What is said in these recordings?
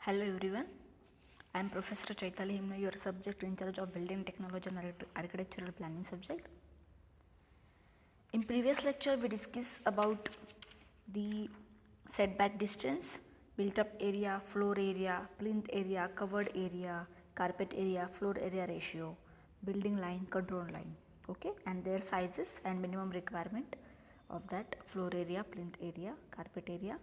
Hello everyone, I am Professor Chaitali Himna, your subject in charge of Building Technology and Architectural Planning subject. In previous lecture, we discussed about the setback distance, built up area, floor area, plinth area, covered area, carpet area, floor area ratio, building line, control line, okay, and their sizes and minimum requirement of that floor area, plinth area, carpet area,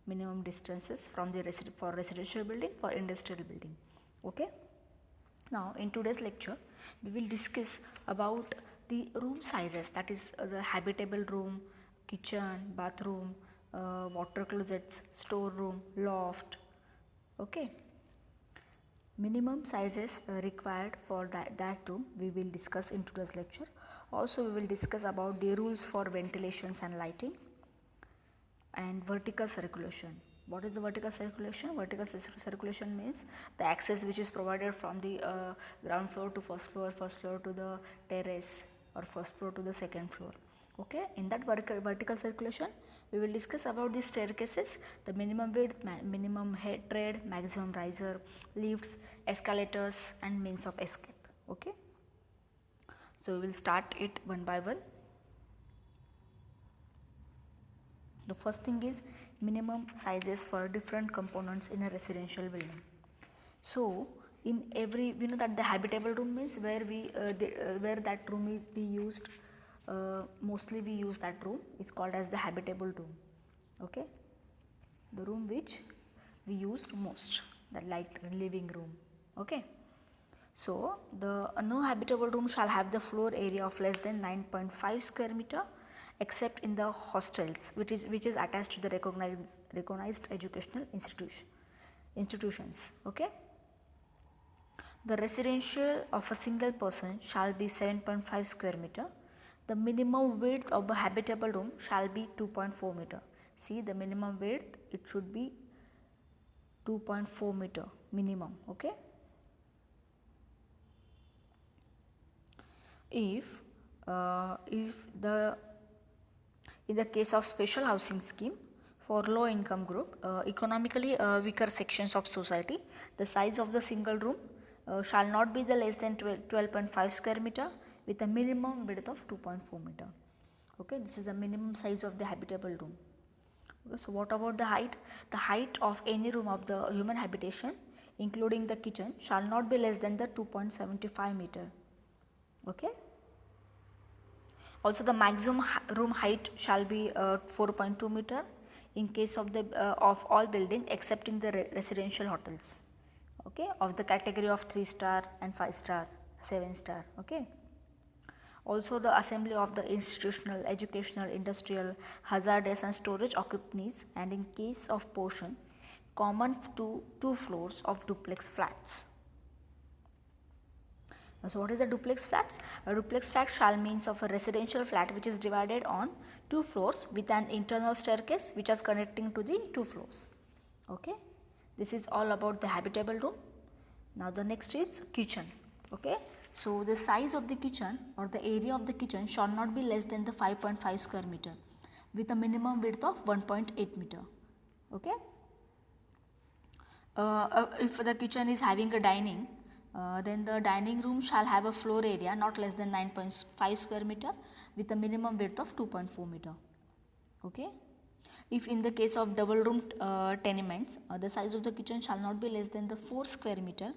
minimum distances from the for residential building, for industrial building, okay. Now in today's lecture we will discuss about the room sizes, that is the habitable room, kitchen, bathroom, water closets, storeroom, loft, okay. Minimum sizes required for that room we will discuss in today's lecture. Also we will discuss about the rules for ventilations and lighting and vertical circulation. What is the vertical circulation? Vertical circulation means the access which is provided from the ground floor to first floor to the terrace, or first floor to the second floor. Okay, in that vertical circulation we will discuss about the staircases, the minimum width, minimum head tread, maximum riser, lifts, escalators and means of escape. Okay, so we will start it one by one. The first thing is minimum sizes for different components in a residential building. So in every, we know that the habitable room means where where that room is be used, mostly we use that room is called as the habitable room. Okay, the room which we used most, that like living room. Okay, so the no habitable room shall have the floor area of less than 9.5 square meter except in the hostels which is attached to the recognized educational institutions. Okay, the residential of a single person shall be 7.5 square meter. The minimum width of a habitable room shall be 2.4 meter. See, the minimum width, it should be 2.4 meter minimum. Okay, if the in the case of special housing scheme for low income group, economically weaker sections of society, the size of the single room shall not be the less than 12.5 square meter with a minimum width of 2.4 meter. Okay, this is the minimum size of the habitable room. Okay, so what about the height? The height of any room of the human habitation including the kitchen shall not be less than the 2.75 meter. Okay, also the maximum room height shall be 4.2 meter in case of the of all building excepting the residential hotels, okay, of the category of 3 star and 5 star, 7 star. Okay, also the assembly of the institutional, educational, industrial, hazardous and storage occupancies, and in case of portion common to 2 floors of duplex flats. So what is a duplex flats? A duplex flat shall means of a residential flat which is divided on 2 floors with an internal staircase which is connecting to the 2 floors. Okay, this is all about the habitable room. Now the next is kitchen. Okay, so the size of the kitchen or the area of the kitchen shall not be less than the 5.5 square meter with a minimum width of 1.8 meter. Okay, if the kitchen is having a dining, then the dining room shall have a floor area not less than 9.5 square meter with a minimum width of 2.4 meter. Okay, if in the case of double room tenements, the size of the kitchen shall not be less than the 4 square meter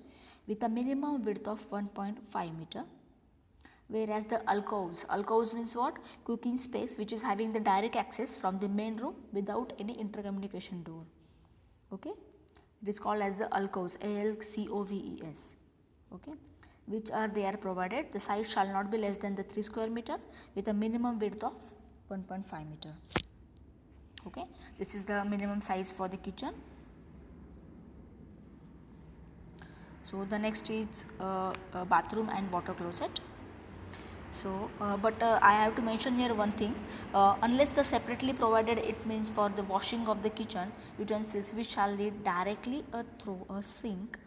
with a minimum width of 1.5 meter. Whereas the alcoves means what? Cooking space which is having the direct access from the main room without any intercommunication door. Okay, it is called as the alcoves, ALCOVES. Okay, which are they are provided. The size shall not be less than the 3 square meter with a minimum width of 1.5 meter. Okay, this is the minimum size for the kitchen. So the next is bathroom and water closet. So I have to mention here one thing, unless the separately provided, it means for the washing of the kitchen utensils which shall lead directly through a sink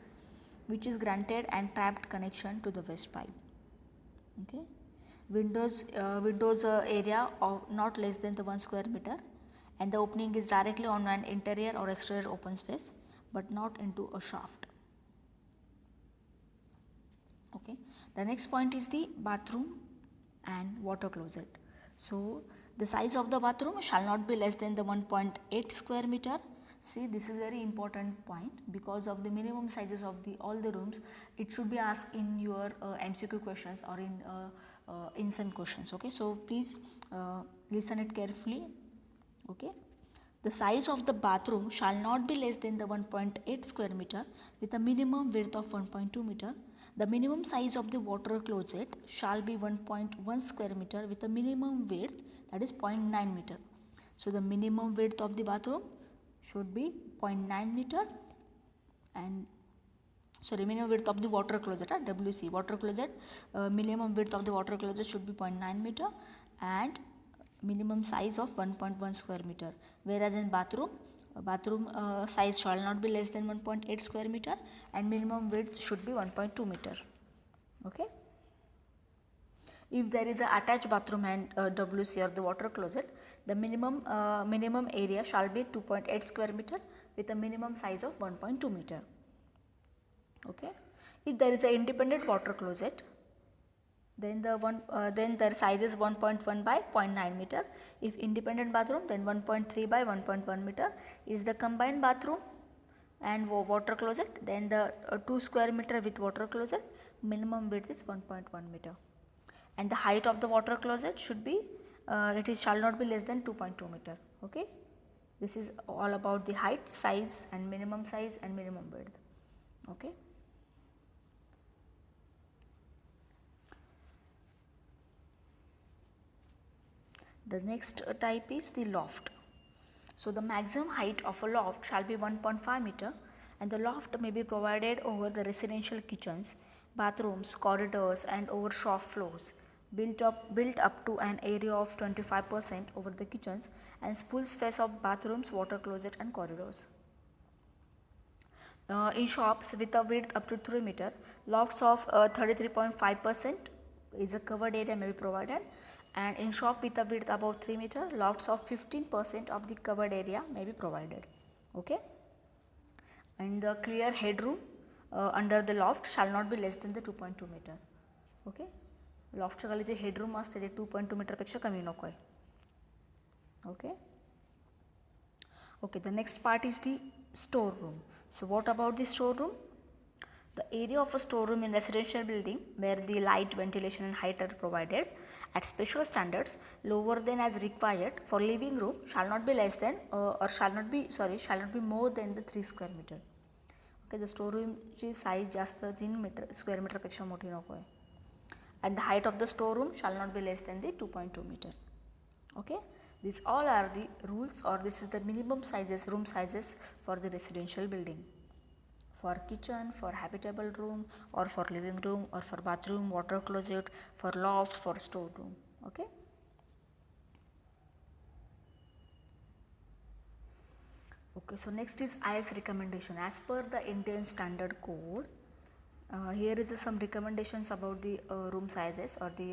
which is granted and tapped connection to the waste pipe. Okay, windows area of not less than the 1 square meter and the opening is directly on an interior or exterior open space. but not into a shaft. Okay, the next point is the bathroom and water closet. So the size of the bathroom shall not be less than the 1.8 square meter. See, this is very important point because of the minimum sizes of the all the rooms. It should be asked in your MCQ questions or in some questions. Okay, so please listen it carefully. Okay, the size of the bathroom shall not be less than the 1.8 square meter with a minimum width of 1.2 meter. The minimum size of the water closet shall be 1.1 square meter with a minimum width, that is 0.9 meter. So the minimum width of the bathroom should be 0.9 meter, and minimum width of the water closet, WC water closet, minimum width of the water closet should be 0.9 meter and minimum size of 1.1 square meter, whereas in bathroom size shall not be less than 1.8 square meter and minimum width should be 1.2 meter. Okay, if there is a attached bathroom and WC or the water closet, the minimum area shall be 2.8 square meter with a minimum size of 1.2 meter. Okay, if there is an independent water closet, then the size is 1.1 by 0.9 meter. If independent bathroom, then 1.3 by 1.1 meter. Is the combined bathroom and water closet, then the 2 square meter with water closet, minimum width is 1.1 meter, and the height of the water closet should be shall not be less than 2.2 meter. Okay, this is all about the height, size and minimum width. Okay. The next type is the loft. So the maximum height of a loft shall be 1.5 meter, and the loft may be provided over the residential kitchens, bathrooms, corridors and over shop floors, built up to an area of 25% over the kitchens and full space of bathrooms, water closet and corridors. In shops with a width up to 3 meter, lofts of 33.5% is a covered area may be provided, and in shop with a width above 3 meter, lofts of 15% of the covered area may be provided. Okay, and the clear headroom under the loft shall not be less than the 2.2 meter. Okay, लॉफ्टच्या खाली जे headroom असते ते 2.2 मीटरपेक्षा कमी नको आहे. Okay okay the next part is the store room. So what about the storeroom? The area of a storeroom in residential building where the light, ventilation and height are provided at special standards lower than as required for living room shall not be less than shall not be more than the 3 square meter. Okay, the storeroom ची size जास्त 3 square meter पेक्षा मोठी नको आहे. And the height of the storeroom shall not be less than the 2.2 meter. Okay, these all are the rules, or this is the minimum sizes, room sizes for the residential building, for kitchen, for habitable room, or for living room, or for bathroom, water closet, for loft, for storeroom. Okay. Okay, so next is IS recommendation. As per the Indian Standard Code, here is some recommendations about the room sizes or the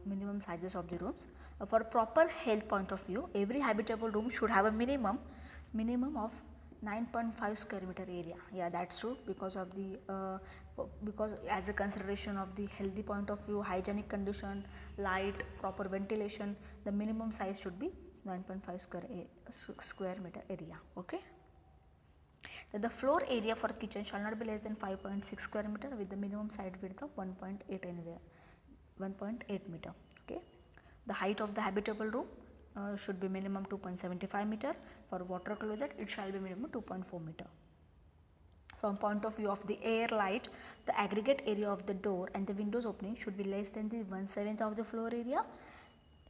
minimum sizes of the rooms. For proper health point of view, every habitable room should have a minimum of 9.5 square meter area. Yeah, that's true, because of the because as a consideration of the healthy point of view, hygienic condition, light, proper ventilation, the minimum size should be 9.5 square meter area. Okay. That the floor area for kitchen shall not be less than 5.6 square meter with the minimum side width of 1.8 anywhere 1.8 meter. Okay, the height of the habitable room should be minimum 2.75 meter. For water closet, it shall be minimum 2.4 meter. From point of view of the air, light, the aggregate area of the door and the windows opening should be less than the 1/7 of the floor area.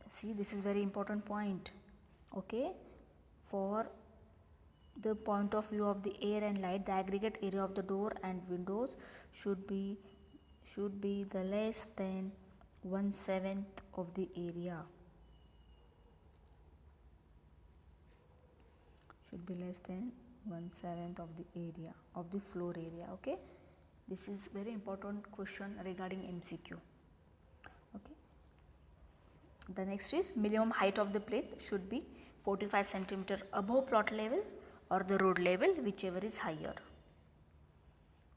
See, this is very important point. Okay, for the point of view of the air and light, the aggregate area of the door and windows should be the less than 1/7 of the area. Should be less than 1/7 of the area of the floor area. Okay, this is very important question regarding MCQ. Okay, the next is minimum height of the plinth should be 45 centimeter above plot level or the road level, whichever is higher.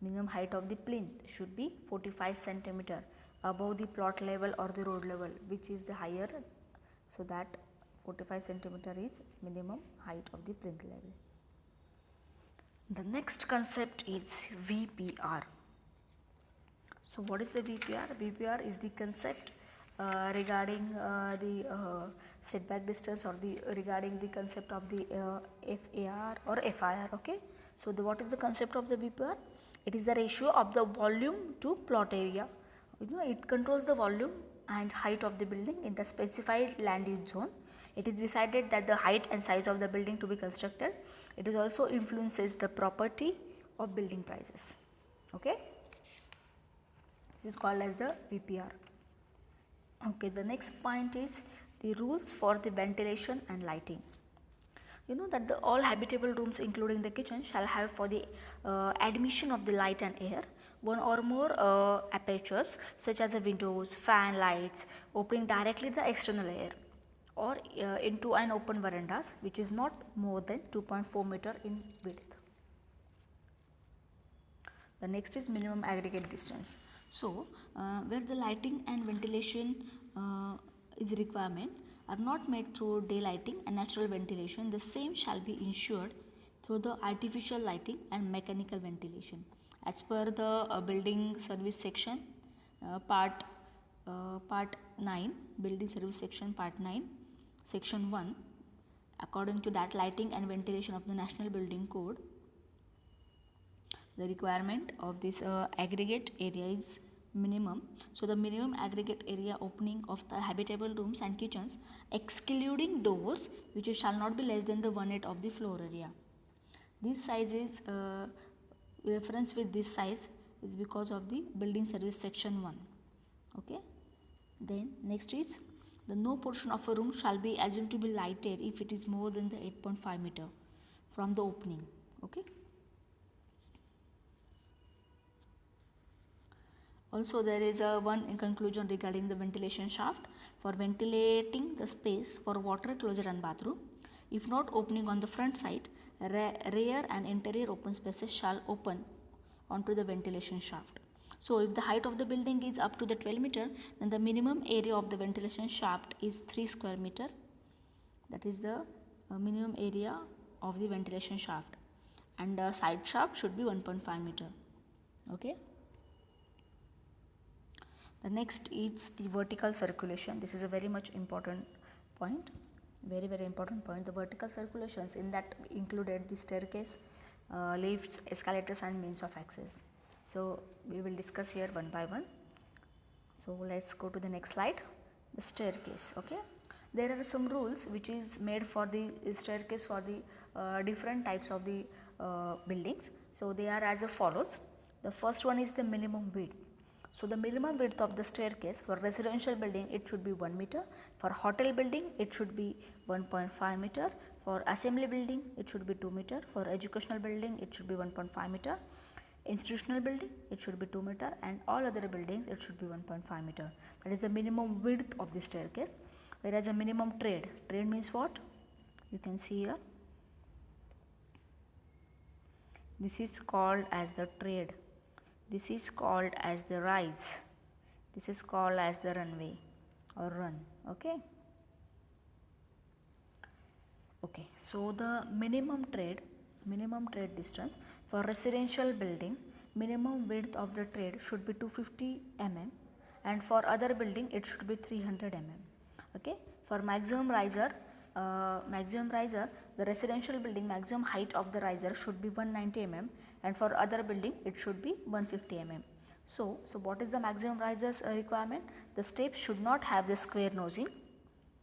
Minimum height of the plinth should be 45 centimeter above the plot level or the road level, which is the higher, so that 45 centimeter is minimum height of the plinth level. The next concept is VPR. So what is the VPR? VPR is the concept regarding the setback distance, or the regarding the concept of the FAR or FIR. Okay. So what is the concept of the VPR? It is the ratio of the volume to plot area. It controls the volume and height of the building in the specified land use zone. It is decided that the height and size of the building to be constructed. It is also influences the property of building prices. Okay. This is called as the VPR. Okay, the next point is the rules for the ventilation and lighting. You know that all habitable rooms, including the kitchen, shall have for the admission of the light and air one or more apertures, such as the windows, fan, lights, opening directly the external air, or into an open verandas, which is not more than 2.4 meter in width. The next is minimum aggregate distance. So, where the lighting and ventilation is requirement are not made through daylighting and natural ventilation, the same shall be ensured through the artificial lighting and mechanical ventilation. As per the building service section, part 9, building service section part 9, section 1, according to that lighting and ventilation of the National Building Code, the requirement of this aggregate area is minimum. So the minimum aggregate area opening of the habitable rooms and kitchens, excluding doors, which shall not be less than the 1/8 of the floor area. This size is reference with this size is because of the building service section 1. Okay. Then next is the no portion of a room shall be assumed to be lighted if it is more than the 8.5 meter from the opening. Okay. Also, there is one in conclusion regarding the ventilation shaft. For ventilating the space for water, closet and bathroom, if not opening on the front side, rear and interior open spaces shall open onto the ventilation shaft. So, if the height of the building is up to the 12 meter, then the minimum area of the ventilation shaft is 3 square meter. That is the minimum area of the ventilation shaft, and the side shaft should be 1.5 meter. Okay. The next is the vertical circulation. This is a very much important point, very important point. The vertical circulations, in that included the staircase, lifts, escalators and means of access. So we will discuss here one by one. So let's go to the next slide. The staircase. Okay, there are some rules which is made for the staircase for the different types of the buildings. So they are as follows. The first one is the minimum width. So the minimum width of the staircase for residential building, it should be 1 meter. For hotel building, it should be 1.5 meter. For assembly building, it should be 2 meter. For educational building, it should be 1.5 meter. Institutional building, it should be 2 meter, and all other buildings, it should be 1.5 meter. That is the minimum width of the staircase. Whereas a minimum trade means what? You can see here. This is called as the trade. This is called as the rise. This is called as the runway or run. Okay. Okay. So the minimum trade distance for residential building, minimum width of the trade should be 250 mm, and for other building it should be 300 mm. Okay. For maximum riser, the residential building maximum height of the riser should be 190 mm, and for other building it should be 150 mm. So what is the maximum riser's requirement? The steps should not have the square nosing.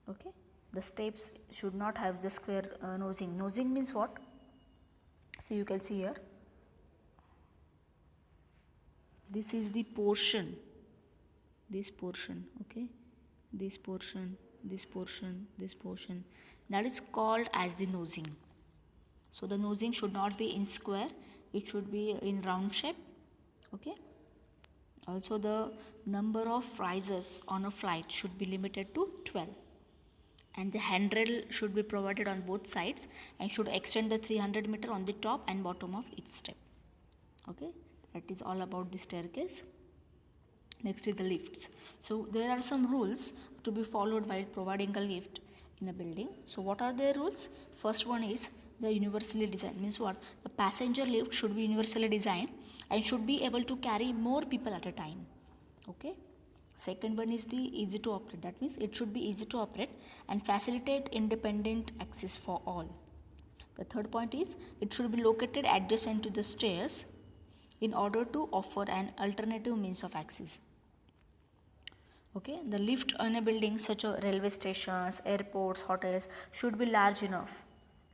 Okay, the steps should not have the square nosing. Nosing means what? So you can see here. This is the portion. This portion. Okay, this portion. This portion. This portion. That is called as the nosing. So the nosing should not be in square. It should be in round shape. Okay. Also the number of risers on a flight should be limited to 12. and the handrail should be provided on both sides and should extend the 300 meter on the top and bottom of each step. Okay, that is all about the staircase. Next is the lifts. So there are some rules to be followed while providing a lift in a building. So what are the rules? First one is the universally designed. Means what? The passenger lift should be universally designed and should be able to carry more people at a time. Okay. Second one is the easy to operate. That means it should be easy to operate and facilitate independent access for all. The third point is it should be located adjacent to the stairs in order to offer an alternative means of access. Okay, the lift in a building such as railway stations, airports, hotels should be large enough.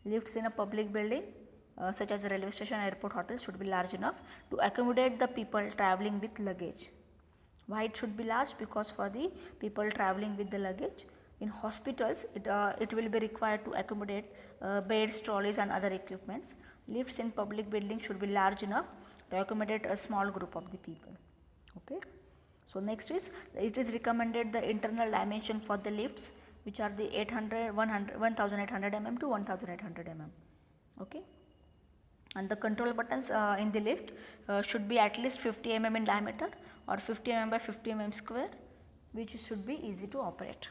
Lifts in a public building such as a railway station, airport, hotels should be large enough to accommodate the people traveling with luggage. Why it should be large? Because for the people traveling with the luggage. In hospitals, it will be required to accommodate beds, trolleys and other equipments. Lifts in public buildings should be large enough to accommodate a small group of the people. Okay. So next is, it is recommended the internal dimension for the lifts, which are the 1800 mm to 1800 mm. Okay. And the control buttons in the lift should be at least 50 mm in diameter or 50 mm by 50 mm square, which should be easy to operate.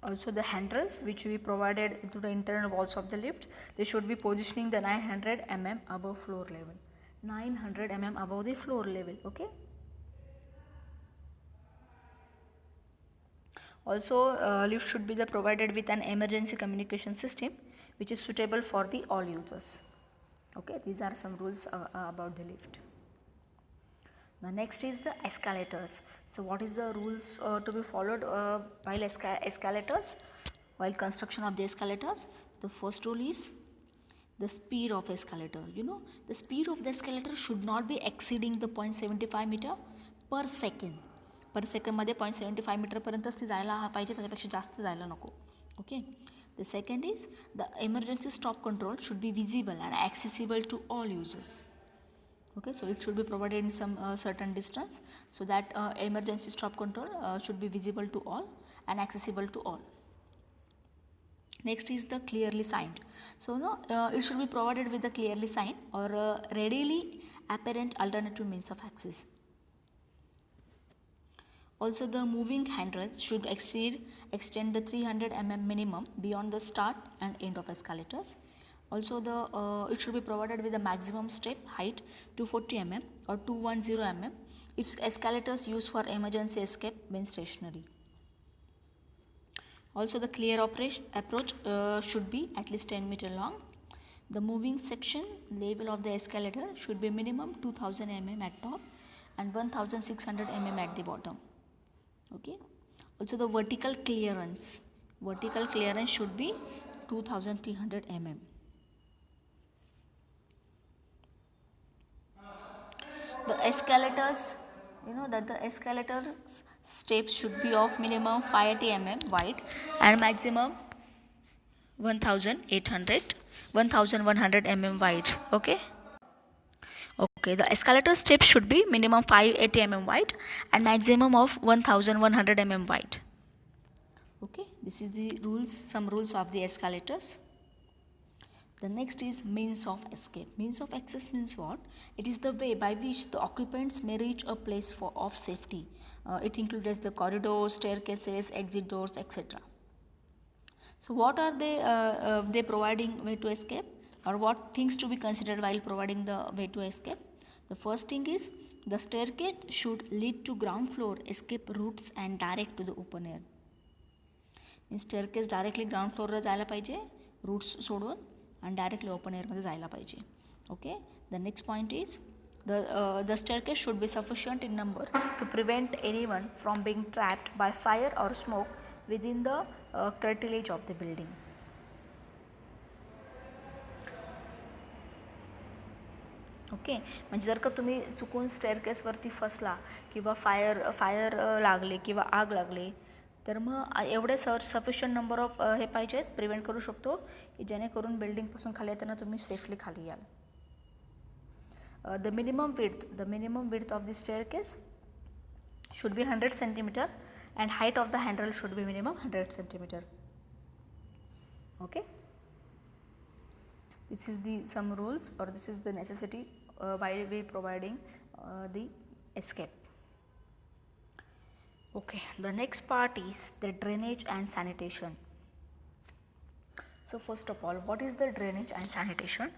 Also the handrails which we provided to the internal walls of the lift, they should be positioning the 900 mm above floor level. 900 mm above the floor level. Okay. Also lift should be provided with an emergency communication system which is suitable for the all users. Okay, these are some rules about the lift. Now next is the escalators. So what is the rules to be followed while escalators, while construction of the escalators? The first rule is the speed of escalator. You know, the speed of the escalator should not be exceeding the 0.75 meter per second. पर सेकंडमध्ये 0.75 मीटरपर्यंतच ती जायला पाहिजे, त्याच्यापेक्षा जास्त जायला नको. Okay. The second is the emergency stop control should be visible and accessible to all users. Okay, so it should be provided in some certain distance so that emergency stop control should be visible to all and accessible to all. Next is the clearly signed. So it should be provided with the clearly signed or readily apparent alternative means of access. Also the moving handrails should extend the 300 mm minimum beyond the start and end of escalators. Also it should be provided with the maximum step height 240 mm or 210 mm if escalators used for emergency escape when stationary. Also the clear approach should be at least 10 meter long. The moving section level of the escalator should be minimum 2000 mm at top and 1600 mm at the bottom. Okay. Also the vertical clearance should be 2300 mm. The escalators, you know that the escalator steps should be of minimum 580 mm wide and maximum 1100 mm wide. Okay. Okay, the escalator steps should be minimum 580 mm wide and maximum of 1100 mm wide. Okay, this is the rules, some rules of the escalators. The next is means of escape. Means of access means what? It is the way by which the occupants may reach a place of safety. It includes the corridors, staircases, exit doors, etc. So what are they providing way to escape, or what things to be considered while providing the way to escape? The first thing is the staircase should lead to ground floor escape routes and direct to the open air. Means staircase directly ground floor ला जायला पाहिजे, routes सोडून and directly open air मध्ये जायला पाहिजे. Okay. The next point is the staircase should be sufficient in number to prevent anyone from being trapped by fire or smoke within the curtilage of the building. Okay. म्हणजे जर का तुम्ही चुकून स्टेअरकेसवरती फसला किंवा फायर लागले किंवा आग लागली तर मग एवढे सफिशियंट नंबर ऑफ हे पाहिजेत, प्रिव्हेंट करू शकतो की जेणेकरून बिल्डिंगपासून खाली येताना तुम्ही सेफली खाली याल. The minimum width of the staircase should be 100 centimeter and height of the handrail should be minimum 100 centimeter. Okay, this is the some rules, or this is the necessity while we providing the escape. Okay, the next part is the drainage and sanitation. So first of all, what is the drainage and sanitation?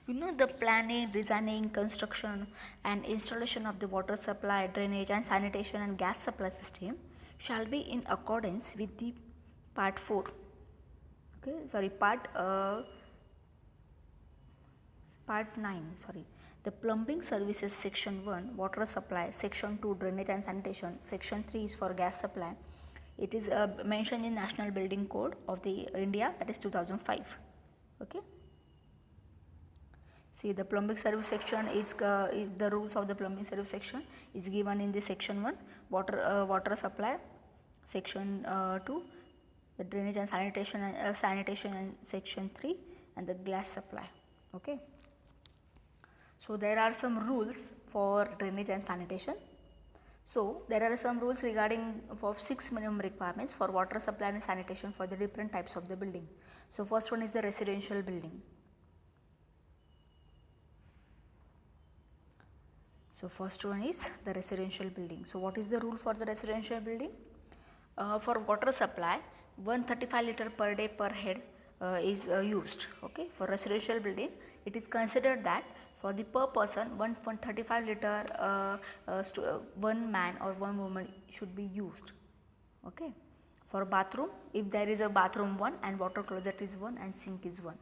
You know, the planning, designing, construction and installation of the water supply, drainage and sanitation and gas supply system shall be in accordance with the part 4. Okay, sorry, part 9, sorry. The plumbing services section 1, water supply, section 2, drainage and sanitation, section 3 is for gas supply. It is mentioned in National Building Code of the India, that is 2005. Okay. See, the plumbing service section is the rules of the plumbing service section is given in the section 1, water supply, section 2, the drainage and sanitation and section 3, and the gas supply. Okay. So there are some rules for drainage and sanitation. So there are some rules regarding of 6 minimum requirements for water supply and sanitation for the different types of the building. So first one is the residential building. So first one is the residential building. So what is the rule for the residential building? For water supply, 135 liter per day per head is used. Okay, for residential building, it is considered that for the per person 1.35 liter one man or one woman should be used. Okay, for bathroom, if there is a bathroom 1 and water closet is 1 and sink is 1,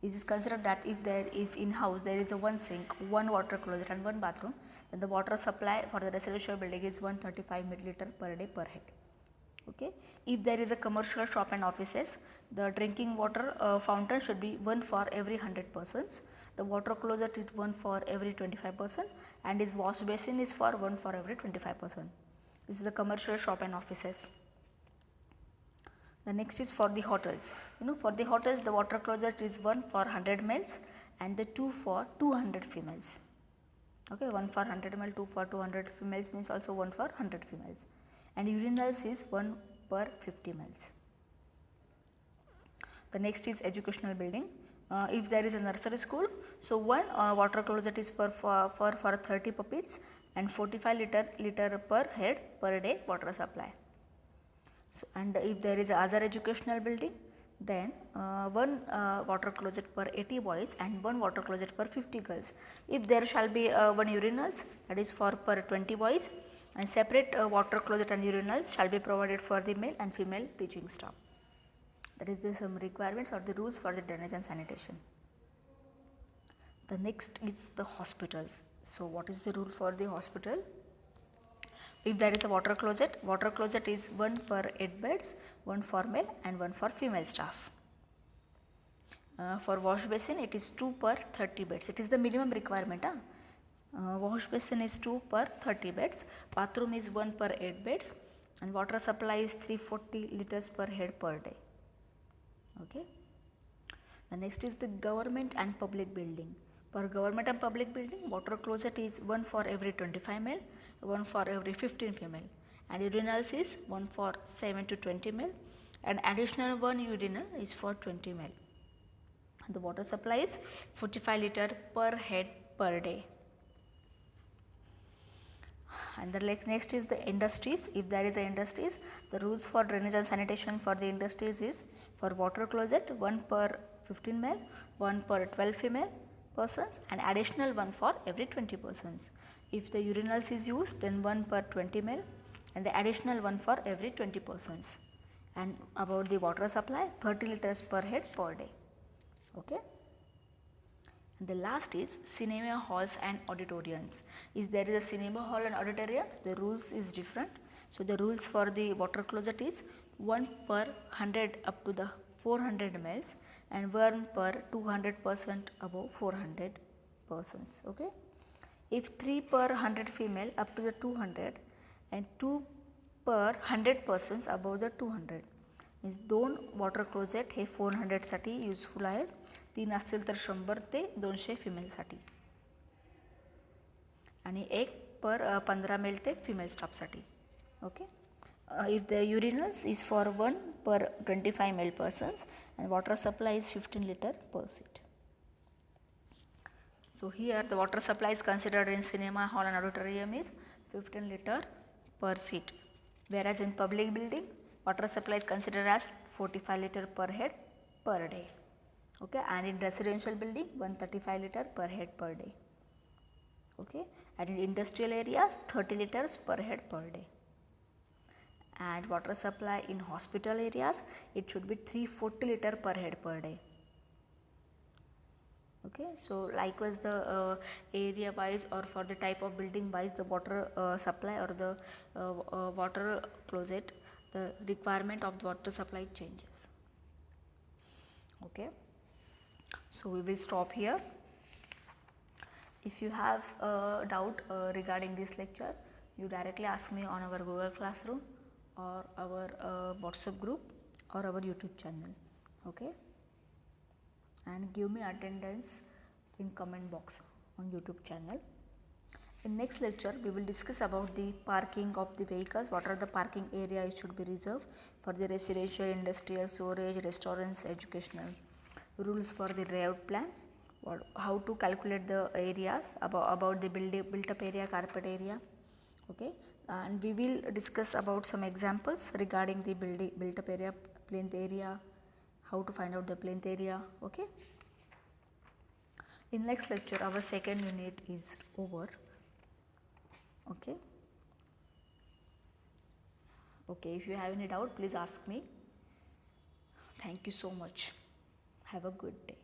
it is considered that if in house there is a 1 sink, 1 water closet and 1 bathroom, then the water supply for the residential building is 135 milliliter per day per head. Okay, if there is a commercial shop and offices, the drinking water fountain should be 1 for every 100 persons, the water closet is 1 for every 25%, and his wash basin is for 1 for every 25%. This is the commercial shop and offices. The next is for the hotels. You know, for the hotels, the water closet is 1 for 100 males and the 2 for 200 females. Okay, 1 for 100 male, 2 for 200 females means also 1 for 100 females. And urinals is 1 per 50 males. The next is educational building. If there is a nursery school, so 1 water closet is for 30 pupils and 45 liter per head per day water supply. So, and if there is other educational building, then 1 water closet per 80 boys and 1 water closet per 50 girls. If there shall be 1 urinals, that is for per 20 boys, and separate water closet and urinals shall be provided for the male and female teaching staff. That is the some requirements or the rules for the drainage and sanitation. The next is the hospitals. So what is the rule for the hospital? If there is a water closet is 1 per 8 beds, 1 for male and 1 for female staff. For wash basin, it is 2 per 30 beds. It is the minimum requirement. Wash basin is 2 per 30 beds, bathroom is 1 per 8 beds, and water supply is 340 liters per head per day. Okay. The next is the government and public building. For government and public building, water closet is 1 for every 25 male, 1 for every 15 female, and urinals is 1 for 7 to 20 male, and additional 1 urinal is for 20 male. The water supply is 45 liter per head per day. And the next is the industries. If there is a industries, the rules for drainage and sanitation for the industries is for water closet 1 per 15 male, 1 per 12 female persons, and additional 1 for every 20 persons. If the urinals is used, then 1 per 20 male and the additional 1 for every 20 persons. And about the water supply, 30 liters per head per day. Okay. And the last is cinema halls and auditoriums. If there is a cinema hall and auditorium, the rules is different. So the rules for the water closet is 1 per 100 up to the 400 males and 1 per 200% above 400 persons. Okay. If 3 per 100 female up to the 200 and 2 per 100 persons above the 200, means 2 water closet हे 400 साठी useful आहेत, 3 असतील तर 100 ते 200 फिमेलसाठी आणि 1 पर 15 male ते female स्टाफसाठी. Okay. if the urinals is for 1 per 25 ml persons and water supply is 15 liter per seat. So here the water supply is considered in cinema hall and auditorium is 15 liter per seat, whereas in public building water supply is considered as 45 liter per head per day. Okay, and in residential building 135 liter per head per day. Okay, and in industrial areas 30 liters per head per day. And water supply in hospital areas, it should be 340 liter per head per day. Okay, so likewise the area wise or for the type of building wise, the water supply or the water closet, the requirement of the water supply changes. Okay, so we will stop here. If you have a doubt regarding this lecture, you directly ask me on our Google Classroom or our WhatsApp group or our YouTube channel. Okay, and give me attendance in comment box on YouTube channel. In next lecture, we will discuss about the parking of the vehicles. What are the parking areas should be reserved for the residential, industrial, storage, restaurants, educational. Rules for the layout plan. How to calculate the areas about the built up area, carpet area. Okay, and we will discuss about some examples regarding the built up area, plinth area, how to find out the plinth area. Okay, in next lecture our second unit is over. Okay, if you have any doubt, please ask me. Thank you so much. Have a good day.